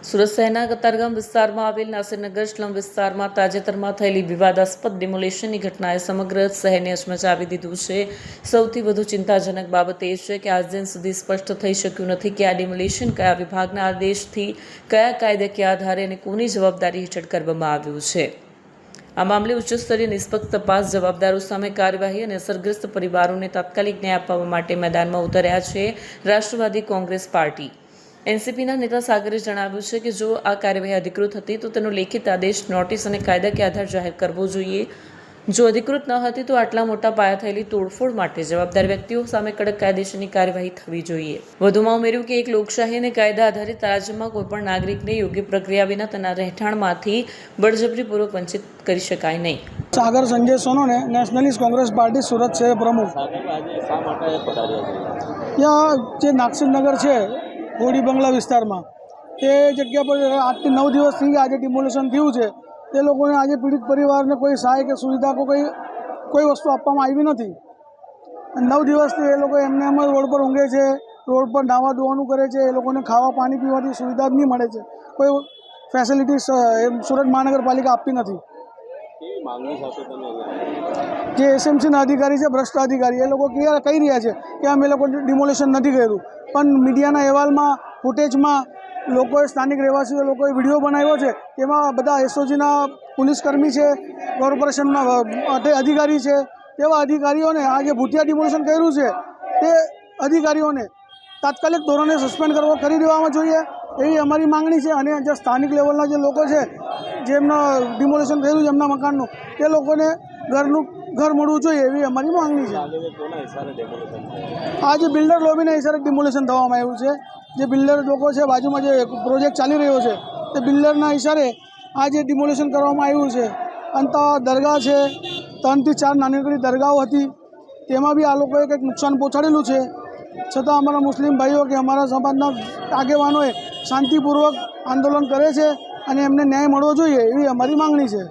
સુરત શહેરના કતારગામ વિસ્તારમાં આવેલ નાસિરનગર સ્લમ વિસ્તારમાં તાજેતરમાં થયેલી વિવાદાસ્પદ ડિમોલેશનની ઘટનાએ સમગ્ર શહેરને હચમચાવી દીધું છે। સૌથી વધુ ચિંતાજનક બાબત એ છે કે આજ દિન સુધી સ્પષ્ટ થઈ શક્યું નથી કે આ ડિમોલેશન કયા વિભાગના આદેશથી, કયા કાયદાકીય આધારે અને કોની જવાબદારી હેઠળ કરવામાં આવ્યું છે। આ મામલે ઉચ્ચસ્તરીય નિષ્પક્ષ તપાસ, જવાબદારો સામે કાર્યવાહી અને અસરગ્રસ્ત પરિવારોને તાત્કાલિક ન્યાય આપવા માટે મેદાનમાં ઉતર્યા છે। રાષ્ટ્રવાદી કોંગ્રેસ પાર્ટી એનસીપીના નેતા સાગરે જણાવ્યું છે કે જો આ કાર્યવાહી અધિકૃત હતી તો તેનો લેખિત આદેશ, નોટિસ અને કાયદાકીય આધાર જાહેર કરવો જોઈએ। જો અધિકૃત ન હતી તો આટલા મોટા પાયા થયેલી તોડફોડ માટે જવાબદાર વ્યક્તિઓ સામે કડક કાયદેસરની કાર્યવાહી થવી જોઈએ। વધુમાં ઉમેર્યું કે એક લોકશાહી અને કાયદા આધારિત રાજ્યમાં કોઈપણ નાગરિકને યોગ્ય પ્રક્રિયા વિના તેના રહેઠાણમાંથી બળજબરીપૂર્વક વંચિત કરી શકાય નહીં। सागर संजय सोनोने नेशनलिस्ट कांग्रेस पार्टी सूरत शहर प्रमुख यहाँ जे नासिर नगर है होड़ी बंगला विस्तार में ते जगह पर 8 થી 9 दिवस थी आज डिमोलेशन थयुं छे। ते लोगोने आज पीड़ित परिवार ने कोई सहाय के सुविधा को कोई वस्तु आपवामां आवी नथी। 9 दिवसथी ए लोग एमने एम रोड पर ऊँघे छे, रोड पर नावा धोवानुं करे छे। ए लोगोने खावा पाणी पीवानी सुविधा नहीं मळे छे, कोई फेसिलिटी सूरत महानगरपालिका आपती नहीं। जे एसएमसी अधिकारी है, भ्रष्ट अधिकारी, ए लोग कही रहा है कि अमे लोग डिमोलेशन नहीं कर्युं, पण मीडियाना अहेवाल में, फूटेज में लोग स्थानिक रहवासीओ लोग विडियो बनाव्यो छे। तेमां बधा एसओजीना पुलिसकर्मी है, कॉर्पोरेशनना अधिकारी है, तेवा अधिकारीओने आ जे भूतिया डिमोलेशन कर्युं छे ते अधिकारीओने तात्कालिक धोरणे सस्पेन्ड करी देवामां जोईए एवी अमारी मांगणी है। अने जे स्थानिक लेवलना जे लोको छे जेमना डिमोलेशन थयुं छे एमना मकाननुं ते लोकोने घर मळवुं जोईए एवी अमारी मांगणी है। आज बिल्डर लॉबीना हिसाबे डिमोलेशन थवामां आव्युं छे। जे बिल्डर लोको छे बाजुमां जे प्रोजेक्ट चाली रह्यो छे ते बिल्डरना हिसाबे आज डिमोलेशन करवामां आव्युं छे। अंत दरगाह है, 3 થી 4 नानी दरगाहो हती, तेमां बी आ लोकोए कंईक नुकसान पहोंचाडेलुं छे। छतां अमारा मुस्लिम भाईओ के अमारा समाजना आगेवानोए शांतिपूर्वक आंदोलन करे छे अने एमने न्याय मळवो जोईए एवी अमारी मांगणी छे।